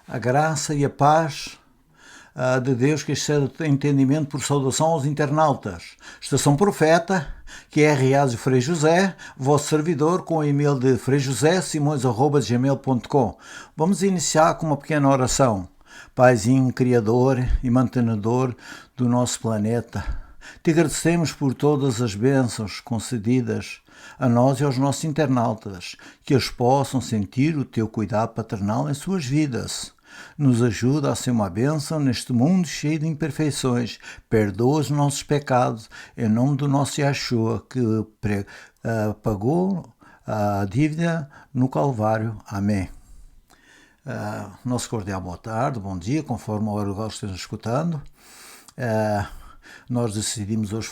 A graça e a paz de Deus que excede o entendimento, por saudação aos internautas. Estação Profeta, que é R.A. de Frei José, vosso servidor, com o e-mail de freijosésimões@gmail.com. Vamos iniciar com uma pequena oração. Paizinho, Criador e mantenedor do nosso planeta, te agradecemos por todas as bênçãos concedidas a nós e aos nossos internautas, que eles possam sentir o teu cuidado paternal em suas vidas. Nos ajuda a ser uma bênção neste mundo cheio de imperfeições. Perdoa os nossos pecados, em nome do nosso Yeshua, que pagou a dívida no Calvário. Amém. Nosso cordial boa tarde, bom dia, conforme a hora que estejam escutando. Nós decidimos hoje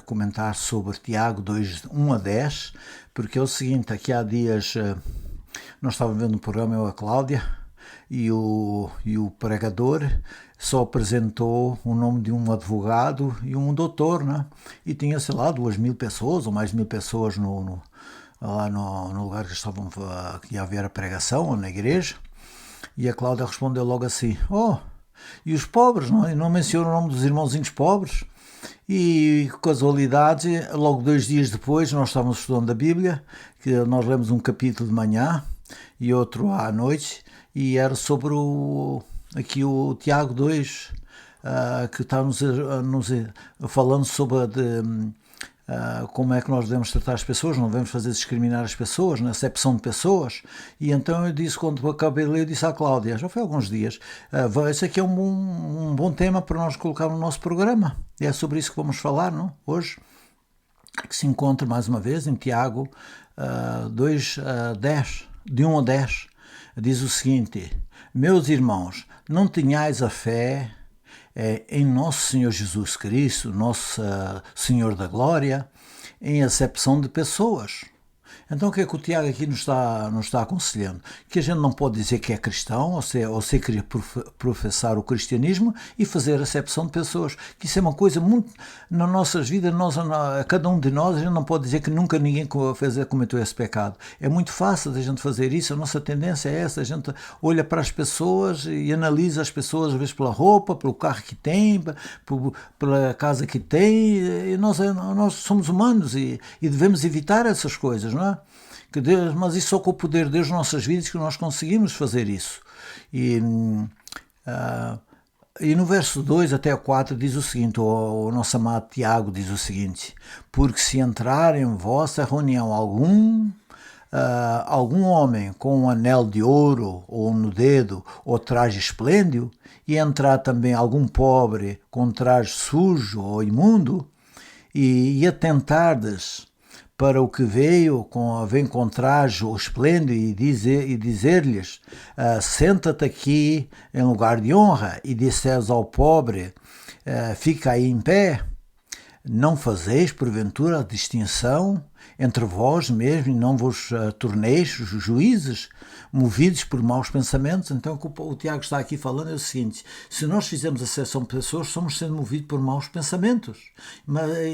comentar sobre Tiago 2, 1 a 10, porque é o seguinte, aqui há dias nós estávamos vendo um programa, eu e a Cláudia, e o pregador só apresentou o nome de um advogado e um doutor, né? E tinha, sei lá, 2.000 pessoas ou mais de 1.000 pessoas lá no lugar que estavam que ia haver a pregação, ou na igreja. E a Cláudia respondeu logo assim, e os pobres, não? E não menciona o nome dos irmãozinhos pobres. E casualidade, logo 2 dias depois, nós estávamos estudando a Bíblia, que nós lemos um capítulo de manhã e outro à noite, e era sobre aqui o Tiago 2, que está nos falando sobre como é que nós devemos tratar as pessoas, não devemos fazer discriminar as pessoas, na acepção de pessoas. E então eu disse, quando acabei de ler, eu disse à Cláudia, já foi há alguns dias, esse aqui é um bom tema para nós colocar no nosso programa. E é sobre isso que vamos falar, não? Hoje, que se encontra mais uma vez em Tiago 2, 10, de 1 a 10, diz o seguinte: meus irmãos, não tenhais a fé em nosso Senhor Jesus Cristo, nosso Senhor da Glória, em acepção de pessoas. Então o que é que o Tiago aqui nos está aconselhando? Que a gente não pode dizer que é cristão, ou se querer professar o cristianismo e fazer acepção de pessoas. Que isso é uma coisa muito, nas nossas vidas, cada um de nós, a gente não pode dizer que nunca ninguém cometeu esse pecado. É muito fácil a gente fazer isso, a nossa tendência é essa, a gente olha para as pessoas e analisa as pessoas, às vezes pela roupa, pelo carro que tem, pela casa que tem, e nós somos humanos e devemos evitar essas coisas, não é? Que Deus, mas isso só com o poder de Deus nas nossas vidas que nós conseguimos fazer isso. E no verso 2 até o 4 diz o seguinte, o nosso amado Tiago diz o seguinte: porque se entrar em vossa reunião algum homem com um anel de ouro ou no dedo ou traje esplêndido, e entrar também algum pobre com traje sujo ou imundo, e atentardes para o que vem com traje ou esplêndido, e dizer-lhes, senta-te aqui em lugar de honra, e disseres ao pobre, fica aí em pé. Não fazeis, porventura, a distinção entre vós mesmos, e não vos torneis juízes, movidos por maus pensamentos? Então o Tiago está aqui falando é o seguinte: se nós fizermos acepção de pessoas, somos sendo movidos por maus pensamentos.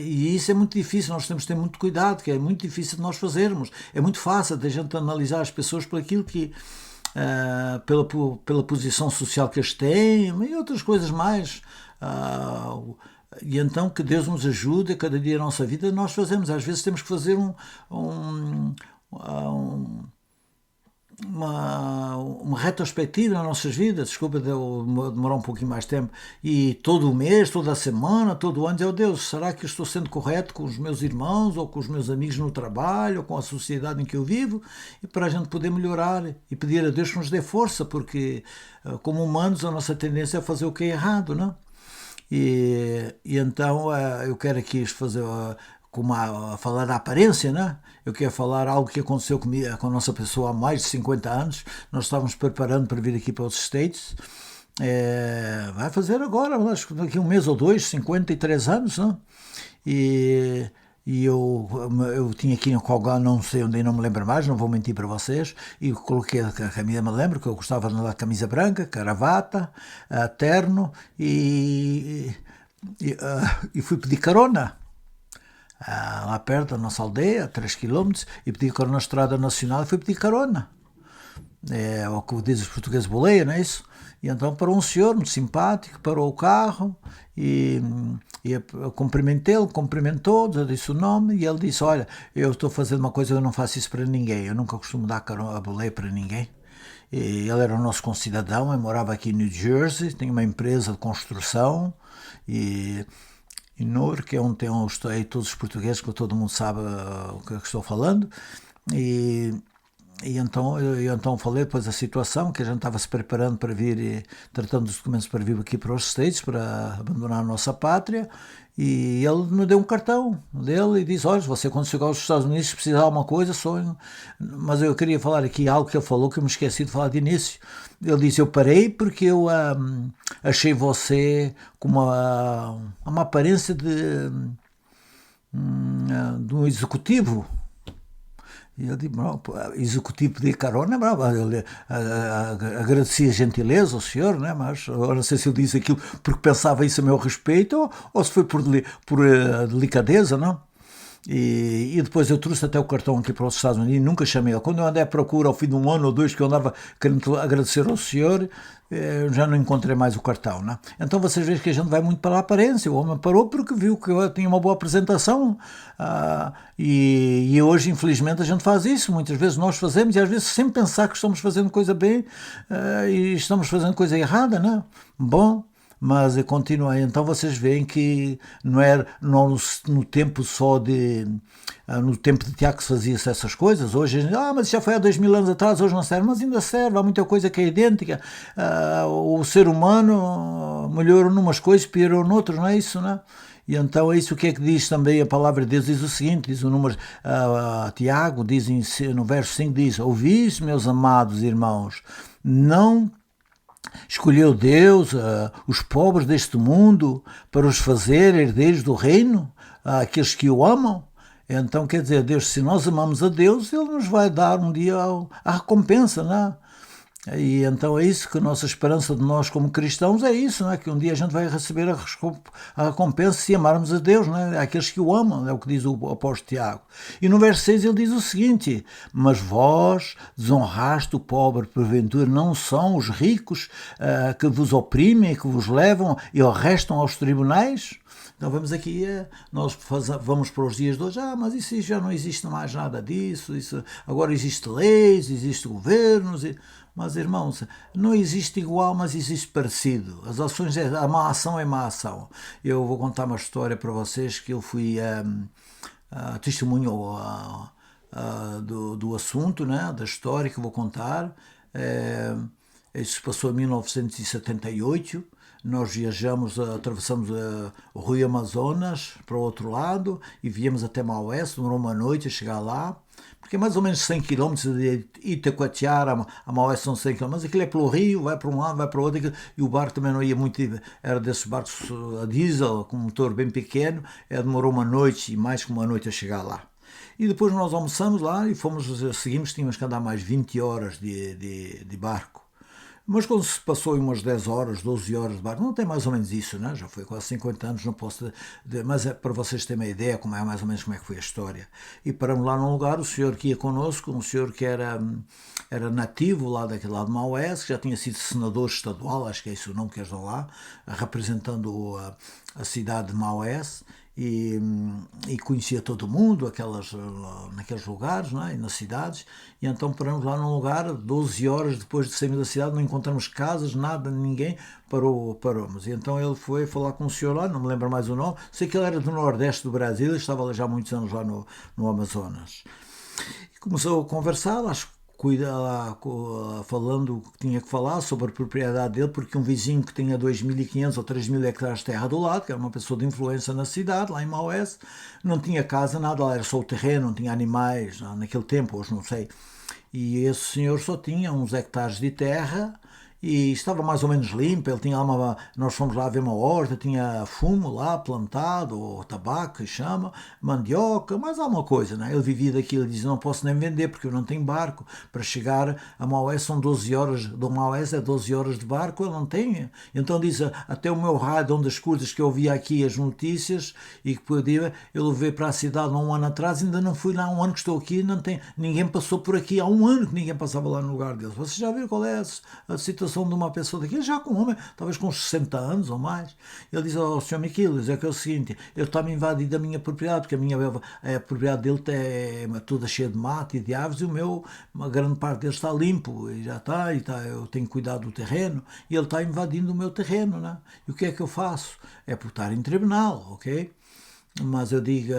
E isso é muito difícil, nós temos que ter muito cuidado, que é muito difícil de nós fazermos. É muito fácil de a gente analisar as pessoas por aquilo que pela posição social que eles têm e outras coisas mais. E então que Deus nos ajude a cada dia da nossa vida. Nós fazemos, às vezes temos que fazer uma retrospectiva nas nossas vidas. Desculpa demorar um pouquinho mais de tempo, e todo o mês, toda a semana, todo o ano, dizer, Deus, será que eu estou sendo correto com os meus irmãos ou com os meus amigos no trabalho ou com a sociedade em que eu vivo? E para a gente poder melhorar e pedir a Deus que nos dê força, porque como humanos a nossa tendência é fazer o que é errado, não? E então eu quero aqui fazer falar da aparência, né? Eu quero falar algo que aconteceu comigo, com a nossa pessoa há mais de 50 anos. Nós estávamos preparando para vir aqui para os States. Vai fazer agora, acho que daqui a um mês ou dois, 53 anos, né? E eu tinha aqui no Colgán, não sei onde, não me lembro mais, não vou mentir para vocês, e coloquei a camisa, me lembro que eu gostava da camisa branca, gravata, terno, e fui pedir carona lá perto da nossa aldeia, 3 km, e pedi carona na estrada nacional, e fui pedir carona. É o que diz os portugueses, boleia, não é isso? E então parou um senhor muito simpático, parou o carro e eu cumprimentei-lo, cumprimentou, disse o nome e ele disse, olha, eu estou fazendo uma coisa, eu não faço isso para ninguém, eu nunca costumo dar a boleia para ninguém. E ele era o nosso concidadão, eu morava aqui em New Jersey, tinha uma empresa de construção e Newark, é onde tem todos os portugueses, que todo mundo sabe o que estou falando, e então eu então falei depois da situação, que a gente estava se preparando para vir, tratando dos documentos para vir aqui para os States, para abandonar a nossa pátria, e ele me deu um cartão dele e disse, olha, você quando chegar aos Estados Unidos se precisar de alguma coisa, mas eu queria falar aqui algo que ele falou que eu me esqueci de falar de início. Ele disse, eu parei porque eu achei você com uma aparência de um executivo. E eu digo, executivo de carona, ele agradecia a gentileza ao senhor, né? Mas eu não sei se ele disse aquilo porque pensava isso a meu respeito ou se foi por delicadeza, não? E depois eu trouxe até o cartão aqui para os Estados Unidos e nunca chamei ele. Quando eu andei à procura ao fim de um ano ou dois que eu andava querendo agradecer ao senhor, eu já não encontrei mais o cartão, né? Então vocês veem que a gente vai muito pela aparência. O homem parou porque viu que eu tinha uma boa apresentação e hoje infelizmente a gente faz isso, muitas vezes nós fazemos e às vezes sem pensar que estamos fazendo coisa bem e estamos fazendo coisa errada, né? Bom, mas continua. Então vocês veem que não era no tempo só no tempo de Tiago que se fazia-se essas coisas. Hoje, mas já foi há 2000 anos atrás, hoje não serve, mas ainda serve, há muita coisa que é idêntica. O ser humano melhorou numas coisas, piorou noutras, não é isso, não é? E então é isso que diz também a palavra de Deus, diz o seguinte, diz o número, Tiago diz no verso 5, diz, ouvis, meus amados irmãos, não escolheu Deus os pobres deste mundo para os fazer herdeiros do reino, aqueles que o amam. Então quer dizer, Deus, se nós amamos a Deus, Ele nos vai dar um dia a recompensa, não é? E então é isso que a nossa esperança de nós como cristãos é isso, não é? Que um dia a gente vai receber a recompensa se amarmos a Deus, não é? Aqueles que o amam, é o que diz o apóstolo Tiago. E no verso 6 ele diz o seguinte, mas vós desonraste o pobre, porventura não são os ricos que vos oprimem, que vos levam e arrestam aos tribunais? Então vamos aqui, nós vamos para os dias de hoje, mas isso já não existe mais nada disso, agora existe leis, existe governos, mas irmãos, não existe igual, mas existe parecido. As ações, a má ação é má ação. Eu vou contar uma história para vocês que eu fui testemunho do assunto, né, da história que eu vou contar. Isso se passou em 1978. Nós viajamos, atravessamos o Rio Amazonas para o outro lado e viemos até Maués, demorou uma noite a chegar lá, porque é mais ou menos 100 km de Itacoatiara a Maués são 100 km, mas aquilo é pelo rio, vai para um lado, vai para o outro, e o barco também não ia muito, era desses barcos a diesel, com um motor bem pequeno, demorou uma noite e mais que uma noite a chegar lá. E depois nós almoçamos lá e seguimos, tínhamos que andar mais 20 horas de barco. Mas quando se passou umas 10 horas, 12 horas de barco, não tem mais ou menos isso, né? Já foi quase 50 anos, não posso... mas é para vocês terem uma ideia mais ou menos como é que foi a história. E paramos lá num lugar, o senhor que ia connosco, um senhor que era nativo lá daquele lado de Maués, que já tinha sido senador estadual, acho que é esse o nome que eles dão lá, representando a cidade de Maués, e conhecia todo mundo naqueles lugares, não é? E nas cidades, e então paramos lá num lugar, 12 horas depois de sairmos da cidade, não encontramos casas, nada, ninguém, paramos. E então ele foi falar com o senhor lá, não me lembro mais o nome, sei que ele era do Nordeste do Brasil, ele estava lá já há muitos anos lá no Amazonas. E começou a conversar, acho que falando o que tinha que falar sobre a propriedade dele, porque um vizinho que tinha 2.500 ou 3.000 hectares de terra do lado, que era uma pessoa de influência na cidade, lá em Maués, não tinha casa, nada, lá era só o terreno, não tinha animais, naquele tempo, hoje não sei. E esse senhor só tinha uns hectares de terra e estava mais ou menos limpo. Ele tinha nós fomos lá ver uma horta, tinha fumo lá plantado, ou tabaco que chama, mandioca, mais alguma coisa, né? Ele vivia daquilo, ele dizia, não posso nem vender porque eu não tenho barco, para chegar a Maués são 12 horas, do Maués é 12 horas de barco, ele não tem. Então diz, até o meu rádio, onde as coisas que eu via aqui, as notícias, e que podia, eu levei para a cidade há um ano atrás, ainda não fui lá, há um ano que estou aqui, ninguém passou por aqui, há um ano que ninguém passava lá no lugar deles. Vocês já viram qual é a situação situação de uma pessoa daqui, já com um homem, talvez com 60 anos ou mais. Ele diz ao Sr. Miquiles, é que é o seguinte, ele está-me invadindo a minha propriedade, porque a propriedade dele é toda cheia de mato e de árvores, e uma grande parte dele está limpo, e já está, eu tenho cuidado do terreno, e ele está invadindo o meu terreno, né? E o que é que eu faço? É por estar em tribunal, ok? Mas eu digo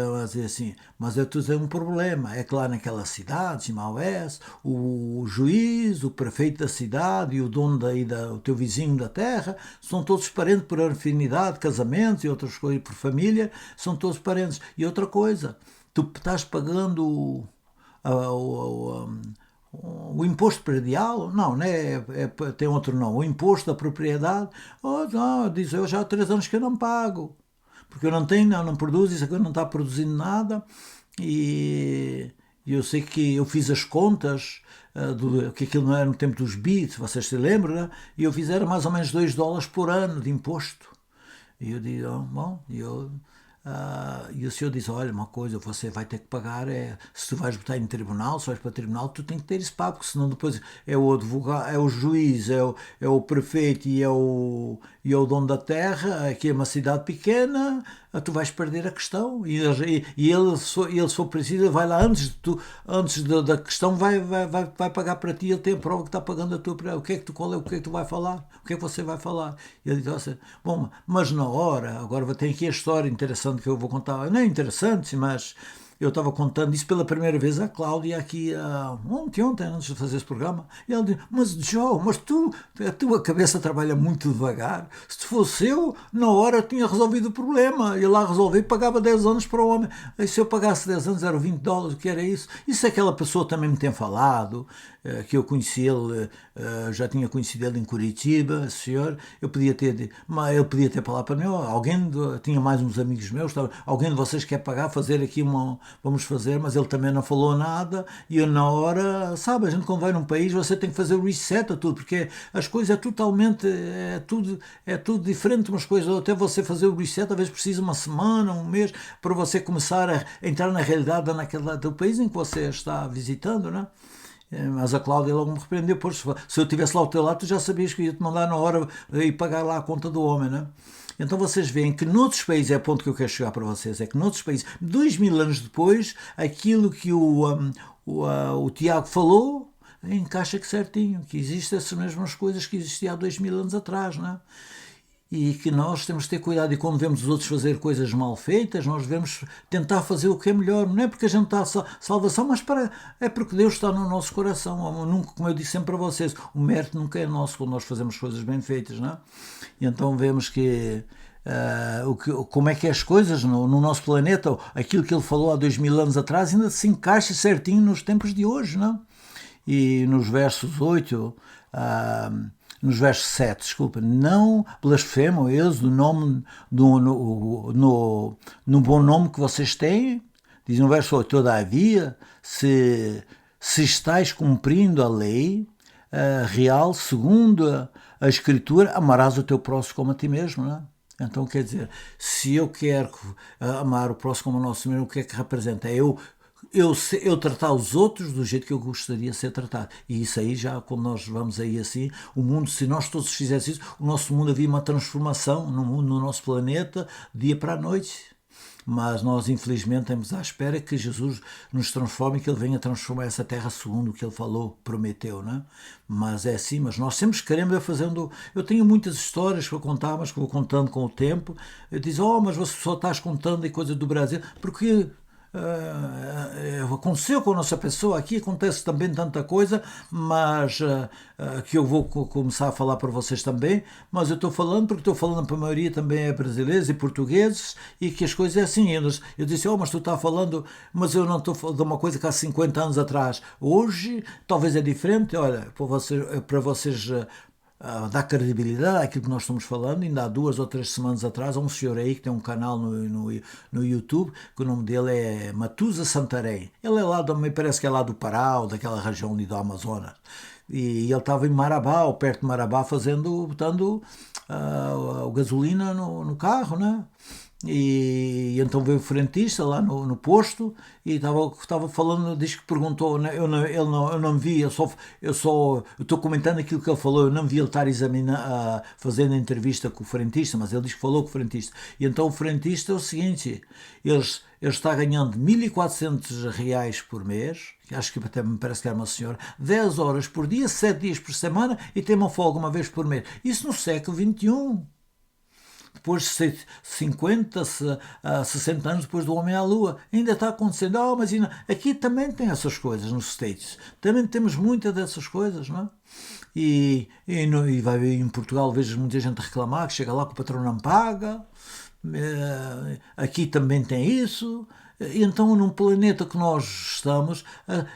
assim, mas eu tenho um problema, é que lá naquela cidade, Simaués, o juiz, o prefeito da cidade e o dono o teu vizinho da terra, são todos parentes por afinidade, casamentos e outras coisas, por família, são todos parentes. E outra coisa, tu estás pagando o imposto predial, não, né? Tem outro nome, o imposto da propriedade, não, diz, eu já há 3 anos que eu não pago, porque eu não produzo, isso aqui não está produzindo nada, e eu sei que eu fiz as contas, que aquilo não era no tempo dos bits, vocês se lembram, né? E eu fiz era mais ou menos $2 por ano de imposto. E eu digo, bom, e o senhor diz, olha, uma coisa, você vai ter que pagar, se tu vais botar em tribunal, se vais para tribunal, tu tens que ter isso pago, porque senão depois é o advogado, é o juiz, é o prefeito e é o dono da terra, aqui é uma cidade pequena, tu vais perder a questão. E ele, se for preciso, vai lá antes da questão, vai pagar para ti, ele tem a prova que está pagando a tua prova. O que é que tu vai falar? O que é que você vai falar? E ele diz assim, bom, mas na hora, agora tem aqui a história interessante que eu vou contar, não é interessante, mas eu estava contando isso pela primeira vez à Cláudia aqui ontem, antes de fazer esse programa, e ela disse, mas Joe, a tua cabeça trabalha muito devagar, se fosse eu, na hora tinha resolvido o problema, ia lá resolver e pagava 10 anos para o homem, e se eu pagasse 10 anos eram $20, o que era isso? Isso aquela pessoa também me tem falado, que eu conheci ele, já tinha conhecido ele em Curitiba, senhor, ele podia ter falado para mim, tinha mais uns amigos meus, alguém de vocês quer pagar, fazer aqui vamos fazer, mas ele também não falou nada, e eu na hora, sabe, a gente quando vai num país, você tem que fazer o reset a tudo, porque as coisas é tudo diferente umas coisas, até você fazer o reset, às vezes precisa uma semana, um mês, para você começar a entrar na realidade do país em que você está visitando, né? Mas a Cláudia logo me repreendeu, pois, se eu estivesse lá ao teu lado, tu já sabias que ia te mandar na hora e pagar lá a conta do homem, né? Então vocês veem que noutros países, é o ponto que eu quero chegar para vocês, é que noutros países, 2000 anos depois, aquilo que o Tiago falou encaixa que certinho, que existem essas mesmas coisas que existiam há 2000 anos atrás, não é? E que nós temos de ter cuidado, e quando vemos os outros fazer coisas mal feitas, nós devemos tentar fazer o que é melhor, não é porque a gente está a salvação, mas é porque Deus está no nosso coração. Nunca, como eu disse sempre para vocês, o mérito nunca é nosso quando nós fazemos coisas bem feitas, não é? E então vemos que como é que é as coisas no nosso planeta, aquilo que ele falou há 2000 anos atrás ainda se encaixa certinho nos tempos de hoje, não é? E nos versos 8, nos versos 7, desculpa, não blasfemam eles do nome, no bom nome que vocês têm, diz no verso 8, todavia, se estáis cumprindo a lei real, segundo a Escritura, amarás o teu próximo como a ti mesmo, não é? Então, quer dizer, se eu quero amar o próximo como a nós mesmos, o que é que representa? É eu tratar os outros do jeito que eu gostaria de ser tratado. E isso aí, já quando nós vamos aí assim, o mundo, se nós todos fizéssemos isso, o nosso mundo havia uma transformação no mundo, no nosso planeta, dia para a noite. Mas nós, infelizmente, estamos à espera que Jesus nos transforme e que Ele venha transformar essa terra segundo o que Ele falou, prometeu, não é? Mas é assim, mas nós sempre queremos fazendo... Eu tenho muitas histórias para contar, mas que vou contando com o tempo. Eu diz, mas você só estás contando em coisa do Brasil, porque... aconteceu com a nossa pessoa aqui, acontece também tanta coisa, mas que eu vou começar a falar para vocês também, mas eu estou falando porque estou falando para a maioria também é brasileiros e portugueses, e que as coisas é assim, eu disse, mas tu estás falando, mas eu não estou falando de uma coisa que há 50 anos atrás, hoje talvez é diferente, olha, para vocês dar credibilidade àquilo que nós estamos falando. Ainda há 2 ou 3 semanas atrás, há um senhor aí que tem um canal no YouTube, que o nome dele é Matusa Santarém. Ele é lá, parece que é lá do Pará, ou daquela região ali do Amazonas. E ele estava em Marabá, ou perto de Marabá, botando gasolina no carro, né? E então veio o frentista lá no posto e estava falando, diz que perguntou, eu não vi, eu estou comentando aquilo que ele falou, eu não vi ele estar fazendo entrevista com o frentista, mas ele diz que falou com o frentista. E então o frentista é o seguinte, ele está ganhando 1.400 reais por mês, acho que até me parece que era uma senhora, 10 horas por dia, 7 dias por semana e tem uma folga uma vez por mês. Isso no século XXI. Depois de 50, 60 anos depois do homem à lua, ainda está acontecendo. Mas aqui também tem essas coisas nos States. Também temos muitas dessas coisas, não é? E vai ver em Portugal, vejo muita gente reclamar que chega lá que o patrão não paga. Aqui também tem isso. Então, num planeta que nós estamos,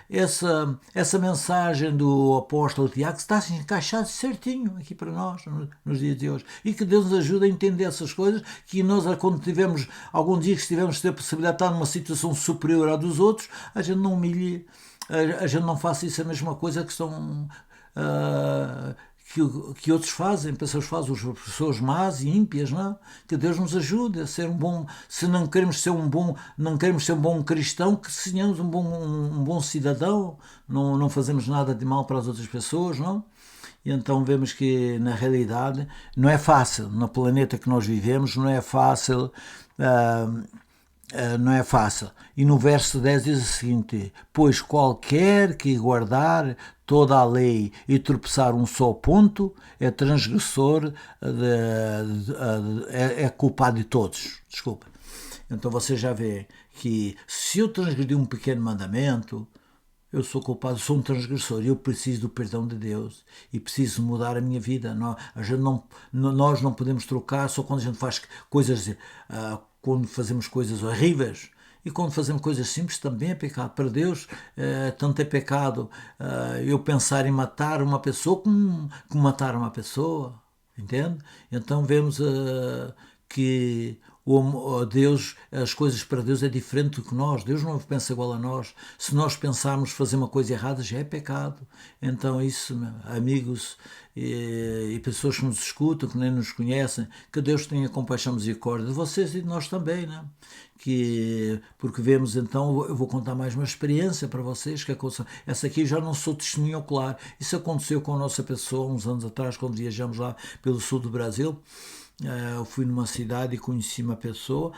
essa mensagem do apóstolo Tiago está assim, encaixada certinho aqui para nós, nos dias de hoje. E que Deus nos ajude a entender essas coisas, que nós, quando tivermos, algum dia que estivermos ter a possibilidade de estar numa situação superior à dos outros, a gente não humilhe, a gente não faça isso a mesma coisa que estão... que outros fazem, pessoas fazem, as pessoas más e ímpias, não é? Que Deus nos ajude a ser um bom, se não queremos ser um bom cristão, que sejamos um bom cidadão, não fazemos nada de mal para as outras pessoas, não? E então vemos que na realidade não é fácil, no planeta que nós vivemos não é fácil. Não é fácil. E no verso 10 diz o seguinte: pois qualquer que guardar toda a lei e tropeçar um só ponto é transgressor, é culpado de todos. Desculpa. Então você já vê que se eu transgredir um pequeno mandamento, eu sou culpado, sou um transgressor, eu preciso do perdão de Deus e preciso mudar a minha vida. Nós não podemos trocar só quando a gente faz coisas, quando fazemos coisas horríveis. E quando fazemos coisas simples também é pecado. Para Deus, tanto é pecado eu pensar em matar uma pessoa como matar uma pessoa. Entende? Então vemos que Deus, as coisas para Deus é diferente do que nós. Deus não pensa igual a nós. Se nós pensarmos fazer uma coisa errada, já é pecado. Então isso, amigos e pessoas que nos escutam, que nem nos conhecem, que Deus tenha compaixão e misericórdia de vocês e de nós também, né? Porque vemos então, eu vou contar mais uma experiência para vocês, que essa aqui já não sou testemunho ocular. Isso aconteceu com a nossa pessoa uns anos atrás, quando viajamos lá pelo sul do Brasil. Eu fui numa cidade e conheci uma pessoa,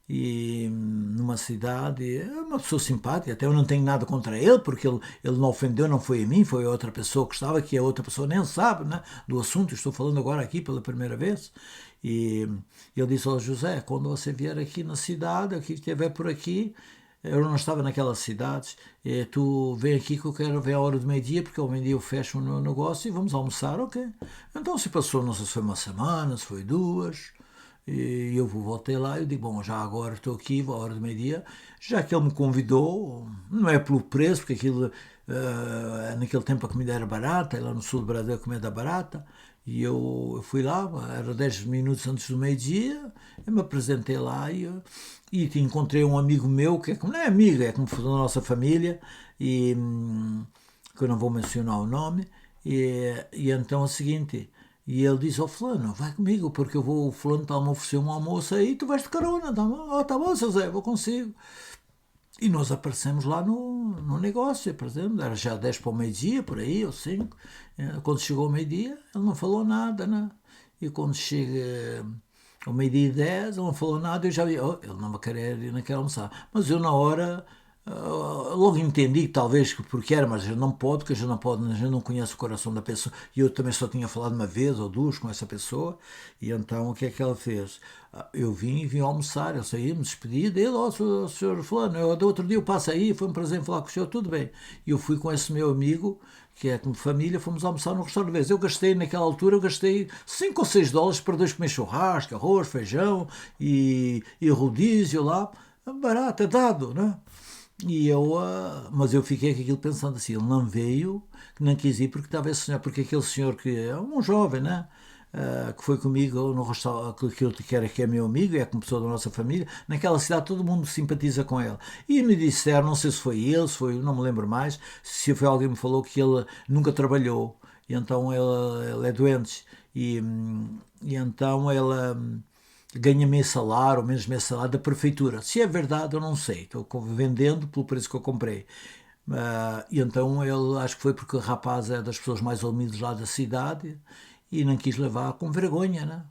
e numa cidade, uma pessoa simpática, até eu não tenho nada contra ele, porque ele não ofendeu, não foi a mim, foi a outra pessoa que estava, que a outra pessoa nem sabe, né, do assunto, estou falando agora aqui pela primeira vez. E ele disse ao José: quando você vier aqui na cidade, aqui estiver por aqui, eu não estava naquelas cidades, tu vem aqui que eu quero ver a hora do meio-dia, porque ao meio-dia eu fecho o negócio e vamos almoçar, ok? Então se passou, não sei se foi uma semana, se foi 2, e eu voltei lá e eu digo: bom, já agora estou aqui, vou à hora do meio-dia, já que ele me convidou, não é pelo preço, porque aquilo, naquele tempo a comida era barata, e lá no sul do Brasil a comida era barata, e eu fui lá, era 10 minutos antes do meio-dia, eu me apresentei lá e encontrei um amigo meu, que não é amigo, é como foi da nossa família, e que eu não vou mencionar o nome, e então é o seguinte, e ele disse ao fulano: vai comigo, porque o fulano está-me a oferecer um almoço aí, tu vais de carona, tá bom, seu Zé, vou consigo. E nós aparecemos lá no negócio, por exemplo, era já 10 para o meio-dia, por aí, ou 5. Quando chegou ao meio-dia, ele não falou nada, né? E quando chega ao meio-dia e 10, ele não falou nada, eu já vi, ele não vai querer, não quer almoçar. Mas eu na hora, logo entendi, talvez, porque era, mas a gente não pode, porque a gente não pode, a gente não conhece o coração da pessoa, e eu também só tinha falado uma vez ou duas com essa pessoa, e então o que é que ela fez? Eu vim almoçar, eu saí, me despedi dele: senhor fulano, do outro dia eu passo aí, foi um prazer em falar com o senhor, tudo bem. E eu fui com esse meu amigo, que é como família, fomos almoçar no restaurante de vez. Eu gastei, naquela altura, 5 ou 6 dólares para 2 comer churrasco, arroz, feijão e rodízio lá, barato, é dado, né? Mas eu fiquei com aquilo pensando assim: ele não veio, não quis ir porque estava esse senhor, porque aquele senhor que é um jovem, né? Que foi comigo no restaurante, que é meu amigo, é como pessoa da nossa família, naquela cidade todo mundo simpatiza com ele. E me disseram, não sei se foi ele, se foi, não me lembro mais, se foi alguém que me falou que ele nunca trabalhou, e então ele é doente, e então ele ganha meio salário ou menos meio salário da prefeitura. Se é verdade, eu não sei. Estou vendendo pelo preço que eu comprei. E então ele, acho que foi porque o rapaz é das pessoas mais humildes lá da cidade e não quis levar com vergonha, né?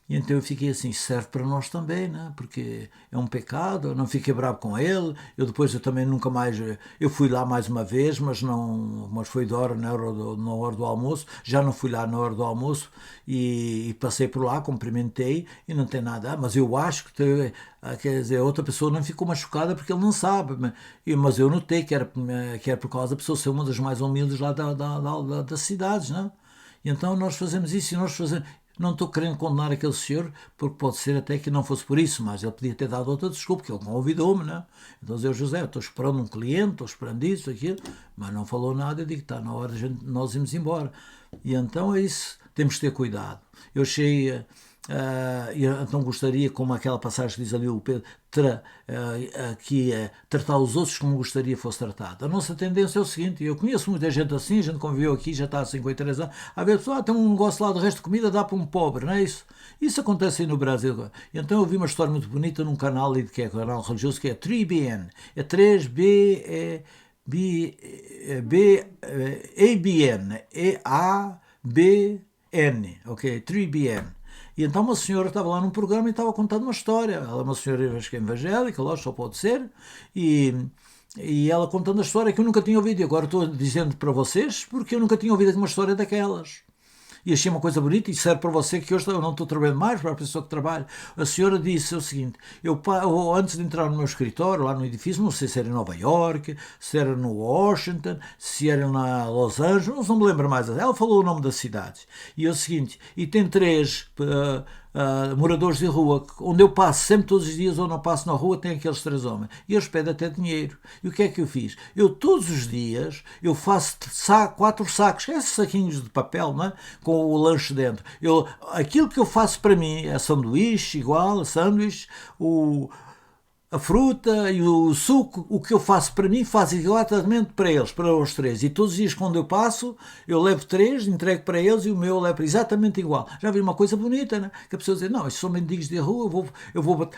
E então eu fiquei assim, serve para nós também, né? Porque é um pecado, eu não fiquei bravo com ele, eu também nunca mais, eu fui lá mais uma vez, mas foi de hora, na hora do almoço, já não fui lá na hora do almoço e passei por lá, cumprimentei e não tem nada, mas eu acho quer dizer, a outra pessoa não ficou machucada porque ele não sabe, mas eu notei que era por causa da pessoa ser uma das mais humildes lá das cidades, né? E então nós fazemos isso e nós fazemos. Não estou querendo condenar aquele senhor, porque pode ser até que não fosse por isso, mas ele podia ter dado outra desculpa, que ele convidou-me, né? Então eu, José, estou esperando um cliente, estou esperando isso, aquilo, mas não falou nada, eu digo, está na hora de nós irmos embora. E então é isso, temos que ter cuidado. Eu achei. Então gostaria, como aquela passagem que diz ali o Pedro, tratar os outros como gostaria fosse tratado. A nossa tendência é o seguinte, eu conheço muita gente assim, a gente conviveu aqui, já está há 53 anos, a ver, pessoal, tem um negócio lá do resto de comida, dá para um pobre, não é isso? Isso acontece aí no Brasil. Então eu vi uma história muito bonita num canal ali, que é um canal religioso, que é 3BN, é 3BABN, EABN, ok? 3BN. E então uma senhora estava lá num programa e estava contando uma história. Ela é uma senhora, acho que é evangélica, lá só pode ser, e ela contando a história que eu nunca tinha ouvido. E agora estou dizendo para vocês porque eu nunca tinha ouvido uma história daquelas. E achei uma coisa bonita e serve para você que hoje eu não estou trabalhando mais, para a pessoa que trabalha. A senhora disse o seguinte, eu antes de entrar no meu escritório, lá no edifício, não sei se era em Nova York, se era no Washington, se era na Los Angeles, não me lembro mais. Ela falou o nome das cidades. E é o seguinte, e tem 3 moradores de rua, onde eu passo sempre todos os dias, onde eu passo na rua, tem aqueles 3 homens. E eles pedem até dinheiro. E o que é que eu fiz? Eu todos os dias, eu faço 4 sacos, esses saquinhos de papel, não é? Com o lanche dentro. Aquilo que eu faço para mim é sanduíche, a fruta e o suco, o que eu faço para mim, faço exatamente para eles, para os 3. E todos os dias, quando eu passo, eu levo 3, entrego para eles e o meu eu levo exatamente igual. Já vi uma coisa bonita, né? Que a pessoa diz, não, estes são mendigos de rua,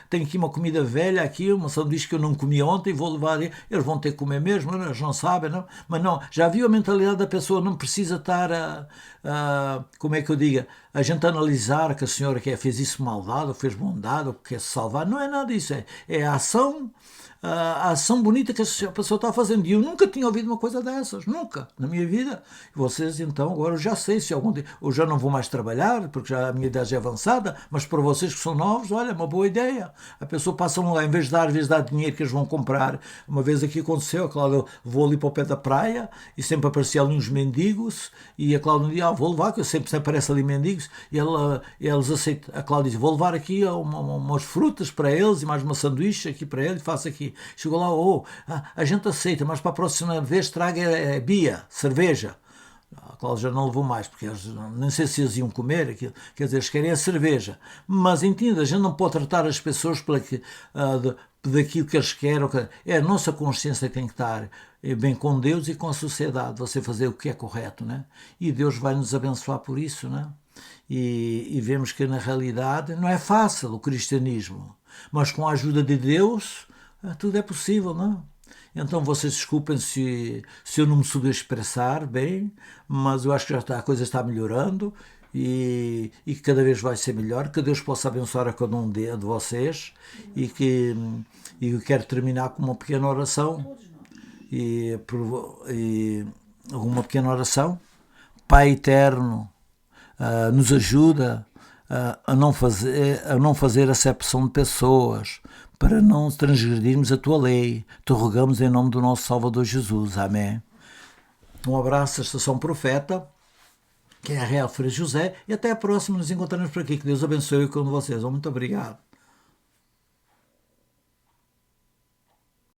tenho aqui uma comida velha, aqui, uma sanduíche que eu não comi ontem, vou levar, eles vão ter que comer mesmo, não? Eles não sabem, não? Mas não, já vi a mentalidade da pessoa, não precisa estar como é que eu diga, a gente analisar que a senhora fez isso maldade, ou fez bondade, ou quer se salvar, não é nada disso, é a ação bonita que a pessoa está fazendo. E eu nunca tinha ouvido uma coisa dessas, nunca, na minha vida. E vocês, então, agora eu já sei, se algum dia, eu já não vou mais trabalhar, porque já a minha idade é avançada, mas para vocês que são novos, olha, é uma boa ideia. A pessoa passa lá, em vez de dar dinheiro que eles vão comprar. Uma vez aqui aconteceu, a Cláudia, vou ali para o pé da praia, e sempre apareciam ali uns mendigos, e a Cláudia dizia, vou levar, que eu sempre aparece ali mendigos, e eles aceitam. A Cláudia diz, vou levar aqui umas frutas para eles, e mais uma sanduíche aqui para eles, e faço aqui. Chegou lá, a gente aceita, mas para a próxima vez traga Bia, cerveja. A Cláudia já não levou mais, porque eles, nem sei se eles iam comer aquilo, quer dizer, eles querem a cerveja. Mas entenda, a gente não pode tratar as pessoas daquilo que eles querem. É a nossa consciência que tem que estar bem com Deus e com a sociedade, você fazer o que é correto, né? E Deus vai nos abençoar por isso, né? E vemos que na realidade não é fácil o cristianismo, mas com a ajuda de Deus tudo é possível, não? Então vocês desculpem se eu não me souber expressar bem, mas eu acho que a coisa está melhorando e que cada vez vai ser melhor, que Deus possa abençoar a cada um de vocês e eu quero terminar com uma pequena oração e uma pequena oração. Pai eterno, nos ajuda a não fazer acepção de pessoas, para não transgredirmos a tua lei. Te rogamos em nome do nosso Salvador Jesus. Amém. Um abraço da Estação Profeta, que é a Real Frei José, e até a próxima. Nos encontramos por aqui. Que Deus abençoe cada um de vocês. Muito obrigado.